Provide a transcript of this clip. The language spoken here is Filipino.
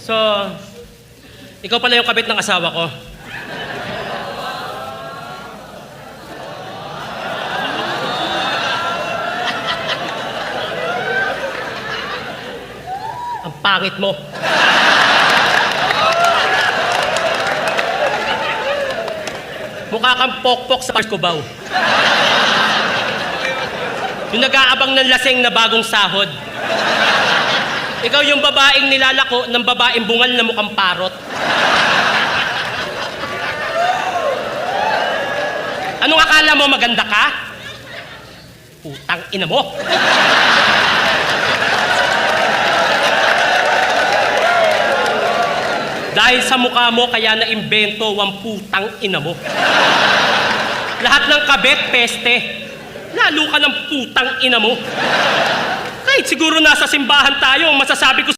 So, ikaw pala yung kabit ng asawa ko. Ang pangit mo. Mukha kang pokpok sa Kubaw. Yung nag-aabang ng laseng na bagong sahod. Ikaw yung babaeng nilalako ng babaeng bungal na mukhang parot. Anong akala mo, maganda ka? Putang ina mo. Dahil sa mukha mo, kaya na-imbento ang putang ina mo. Lahat ng kabet, peste. Lalo ka ng putang ina mo. Kahit siguro nasa simbahan tayo, masasabi ko